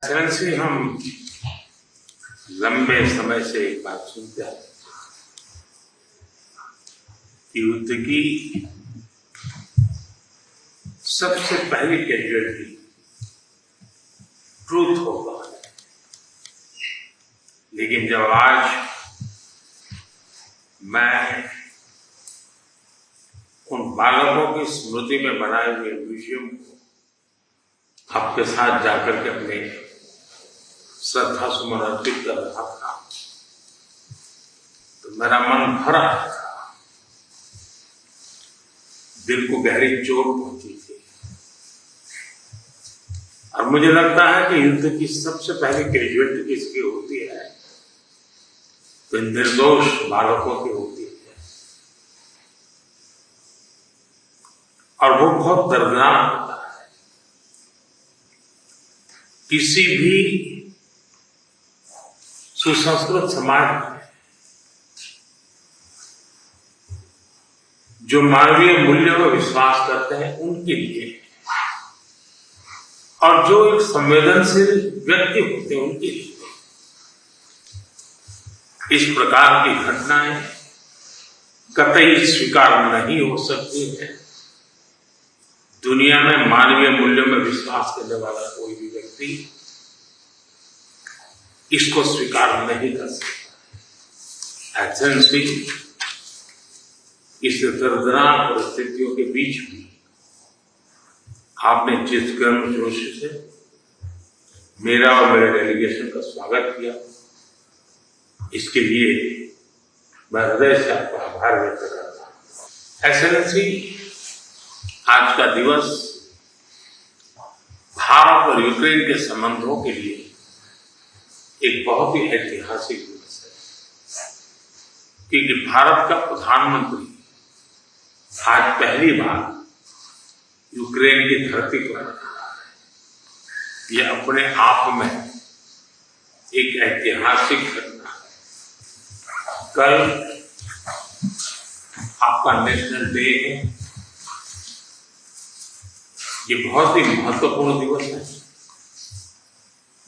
चरण से हम लंबे समय से एक बात सुनते आते हैं कि युद्ध की सबसे पहली कैजुअलिटी ट्रूथ होगा। लेकिन जब आज मैं उन बालकों की स्मृति में बनाए हुए म्यूजियम को आपके साथ जाकर के अपने श्रद्धा सुमन अर्पित कर रहा था तो मेरा मन भरा था, दिल को गहरी चोट पहुंची थी। और मुझे लगता है कि युद्ध की सबसे पहली कैजुअलिटी किसकी होती है तो निर्दोष बालकों की होती है, और वो बहुत दर्दनाक होता है। किसी भी सुसंस्कृत समाज में जो मानवीय मूल्यों में विश्वास करते हैं उनके लिए, और जो एक संवेदनशील व्यक्ति होते हैं उनके लिए इस प्रकार की घटनाएं कतई स्वीकार नहीं हो सकती है। दुनिया में मानवीय मूल्यों में विश्वास करने वाला कोई भी व्यक्ति इसको स्वीकार नहीं कर सकता। ऐसे इस दर्दनाक परिस्थितियों के बीच भी आपने जिस गर्म जोश से मेरा और मेरे डेलीगेशन का स्वागत किया, इसके लिए मैं हृदय से आपका आभार व्यक्त करता हूं। एक्सेलेंसी, आज का दिवस भारत और यूक्रेन के संबंधों के लिए एक बहुत ही ऐतिहासिक दिवस है, क्योंकि भारत का प्रधानमंत्री आज पहली बार यूक्रेन की धरती पर आ रहा है। यह अपने आप में एक ऐतिहासिक घटना है। कल आपका नेशनल डे है, ये बहुत ही महत्वपूर्ण दिवस है।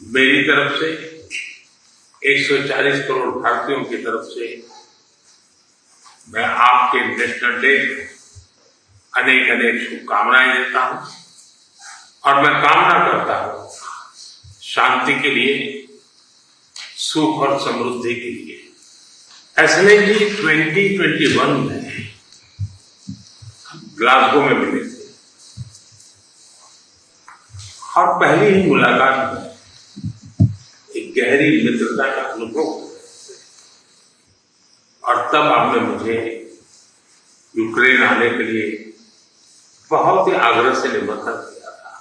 मेरी तरफ से 140 करोड़ भारतीयों की तरफ से मैं आपके नेशनल डे अनेक अनेक शुभकामनाएं देता हूं, और मैं कामना करता हूं शांति के लिए, सुख और समृद्धि के लिए। ऐसे जी 2021 में ग्लासगो में मिले थे, और पहली ही मुलाकात में एक गहरी मित्रता का अनुभव हो, और तब आपने मुझे यूक्रेन आने के लिए बहुत ही आग्रह से निमंत्रण किया था।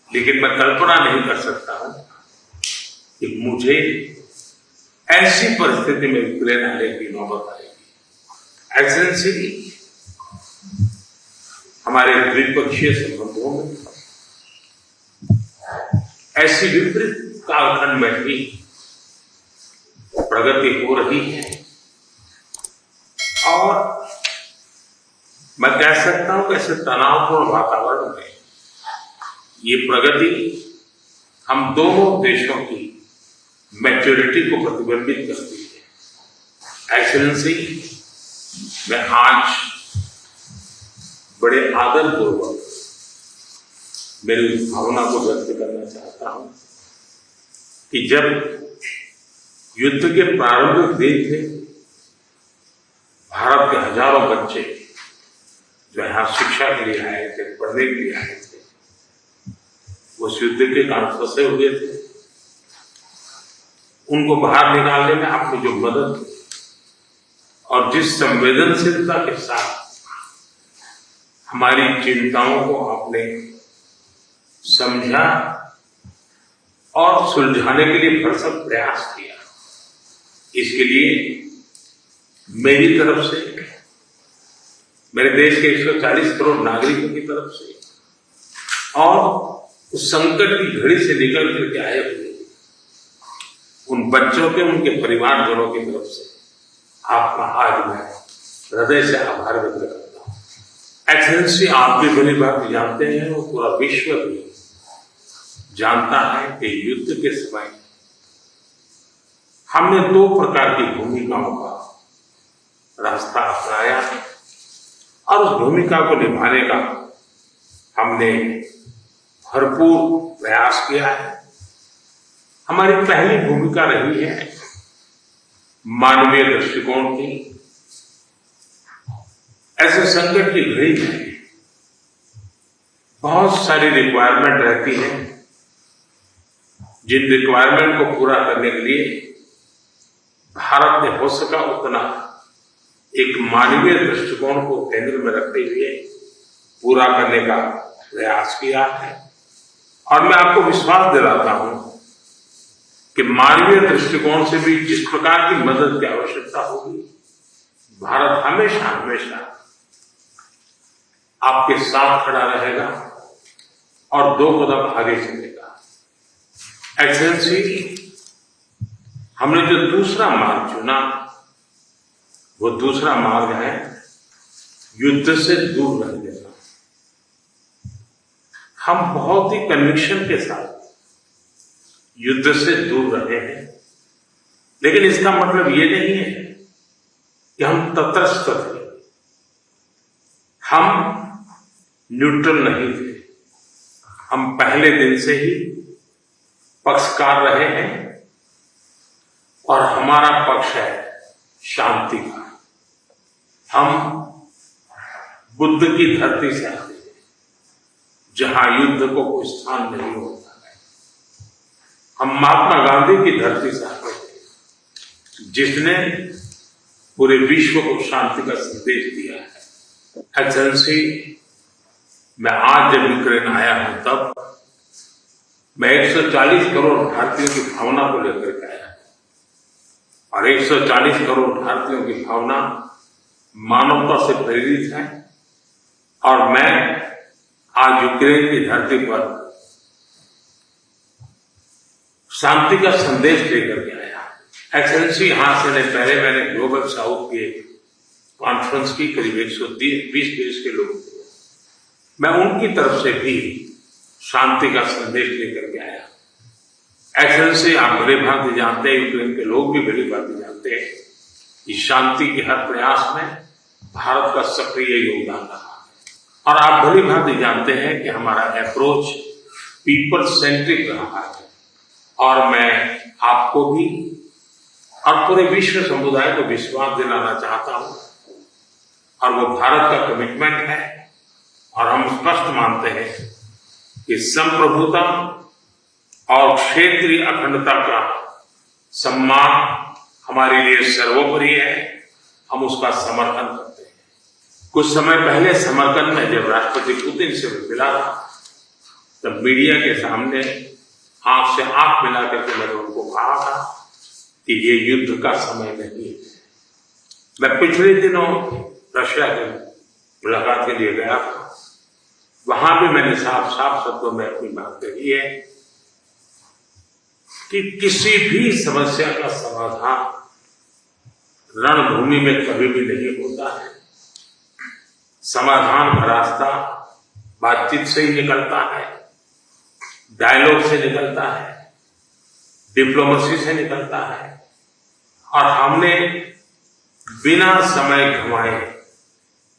लेकिन मैं कल्पना नहीं कर सकता हूं कि मुझे ऐसी परिस्थिति में यूक्रेन आने की नौबत आएगी। एक्सेलेंसी, हमारे द्विपक्षीय संबंधों में ऐसी विपरीत कालखंड में भी प्रगति हो रही है, और मैं कह सकता हूं कि ऐसे तनावपूर्ण वातावरण में ये प्रगति हम दोनों देशों की मैच्योरिटी को प्रतिबिंबित करती है। एक्सेलेंसी, मैं आज बड़े आदरपूर्वक मेरी उस भावना को व्यक्त करना चाहता हूं कि जब युद्ध के प्रारंभिक दिन थे, भारत के हजारों बच्चे जो यहां शिक्षा के लिए आए थे, पढ़ने के लिए आए थे, वो उस युद्ध के कारण फंसे हुए थे। उनको बाहर निकालने में आपने जो मदद की और जिस संवेदनशीलता के साथ हमारी चिंताओं को आपने समझा और सुलझाने के लिए भरसक प्रयास किया, इसके लिए मेरी तरफ से, मेरे देश के 140 करोड़ नागरिकों की तरफ से, और उस संकट की घड़ी से निकल करके आए हुए उन बच्चों के, उनके परिवारजनों की तरफ से आपका आज मैं हृदय से आभार व्यक्त करता हूं। एक्सेलेंसी, आप भी भली बात जानते हैं, वो पूरा विश्व भी जानता है कि युद्ध के समय हमने 2 प्रकार की भूमिकाओं का रास्ता अपनाया और उस भूमिका को निभाने का हमने भरपूर प्रयास किया है। हमारी पहली भूमिका रही है मानवीय दृष्टिकोण की। ऐसे संकट की घड़ी में बहुत सारी रिक्वायरमेंट रहती है, जिन रिक्वायरमेंट को पूरा करने के लिए भारत ने हो सका उतना एक मानवीय दृष्टिकोण को केंद्र में रखते हुए पूरा करने का प्रयास किया है। और मैं आपको विश्वास दिलाता हूं कि मानवीय दृष्टिकोण से भी जिस प्रकार की मदद की आवश्यकता होगी, भारत हमेशा हमेशा आपके साथ खड़ा रहेगा और 2 कदम आगे चलेगा। एक्सेलेंसी, हमने जो दूसरा मार्ग चुना, वो दूसरा मार्ग है युद्ध से दूर रहने का। हम बहुत ही कन्विक्शन के साथ युद्ध से दूर रहे हैं, लेकिन इसका मतलब ये नहीं है कि हम तटस्थ थे, हम न्यूट्रल नहीं थे। हम पहले दिन से ही पक्षकार रहे हैं और हमारा पक्ष है शांति का। हम बुद्ध की धरती से आते हैं, जहां युद्ध को कोई स्थान नहीं होता है। हम महात्मा गांधी की धरती से आते हैं, जिसने पूरे विश्व को शांति का संदेश दिया है। एक्सेलेंसी, मैं आज जब यूक्रेन आया हूं, तब मैं 140 करोड़ भारतीयों की भावना को लेकर के आया, और 140 करोड़ भारतीयों की भावना मानवता से प्रेरित है। और मैं आज यूक्रेन की धरती पर शांति का संदेश लेकर के आया। एक्सेलेंसी, यहां से पहले मैंने ग्लोबल साउथ के कॉन्फ्रेंस की, करीब 120 देश के लोग थे, मैं उनकी तरफ से भी शांति का संदेश लेकर के आया। एक्सेलेंसी, आप भली भांति जानते हैं, यूक्रेन के लोग भी भली भांति जानते हैं कि शांति के हर प्रयास में भारत का सक्रिय योगदान रहा है। और आप भली भांति जानते हैं कि हमारा अप्रोच पीपल सेंट्रिक रहा है। और मैं आपको भी और पूरे विश्व समुदाय को विश्वास दिलाना चाहता हूं, और वो भारत का कमिटमेंट है। और हम स्पष्ट मानते हैं कि संप्रभुता और क्षेत्रीय अखंडता का सम्मान हमारे लिए सर्वोपरि है। हम उसका समर्थन करते हैं। कुछ समय पहले समर्थन में जब राष्ट्रपति पुतिन से मिला था, तब मीडिया के सामने आंख से आंख मिला करके मैंने उनको कहा था कि ये युद्ध का समय नहीं है। मैं पिछले दिनों रशिया के मुलाकात के लिए गया था। वहां भी मैंने साफ साफ शब्दों में अपनी बात कही है कि किसी भी समस्या का समाधान रणभूमि में कभी भी नहीं होता है। समाधान का रास्ता बातचीत से ही निकलता है, डायलॉग से निकलता है, डिप्लोमेसी से निकलता है। और हमने बिना समय गंवाए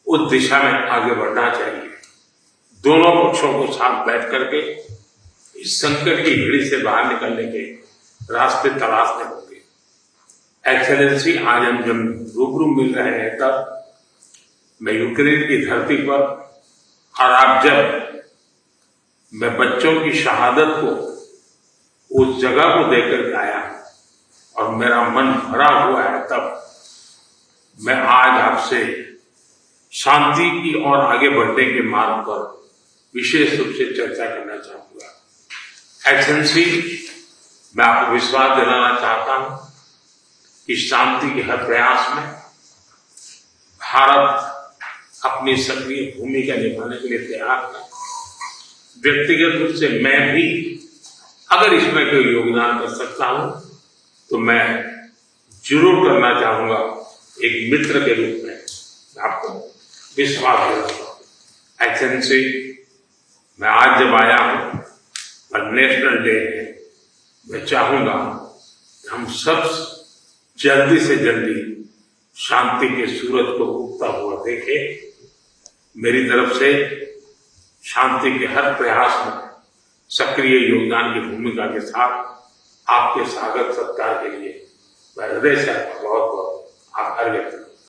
उस दिशा में आगे बढ़ना चाहिए। दोनों पक्षों को साथ बैठ करके इस संकट की घड़ी से बाहर निकलने के रास्ते तलाशने होंगे। एक्सेलेंसी, आज हम जब रूबरू मिल रहे हैं, तब मैं यूक्रेन की धरती पर, और आप जब मैं बच्चों की शहादत को, उस जगह को देखकर के आया और मेरा मन भरा हुआ है, तब मैं आज आपसे शांति की ओर आगे बढ़ने के मार्ग पर विशेष रूप से चर्चा करना चाहूंगा। एक्सेलेंसी, मैं आपको विश्वास दिलाना चाहता हूं कि शांति के हर प्रयास में भारत अपनी सक्रिय भूमिका निभाने के लिए तैयार है। व्यक्तिगत रूप से मैं भी अगर इसमें कोई योगदान कर सकता हूं, तो मैं जरूर करना चाहूंगा। एक मित्र के रूप में आपको विश्वास दिलाता हूं। एक्सेलेंसी, मैं आज जब आया हूं, पर नेशनल डे है, मैं चाहूंगा कि हम सब जल्दी से जल्दी शांति के सूरज को उगता हुआ देखें। मेरी तरफ से शांति के हर प्रयास में सक्रिय योगदान की भूमिका के साथ आपके स्वागत सत्कार के लिए मैं हृदय से आपका बहुत बहुत आभार व्यक्त करता हूं।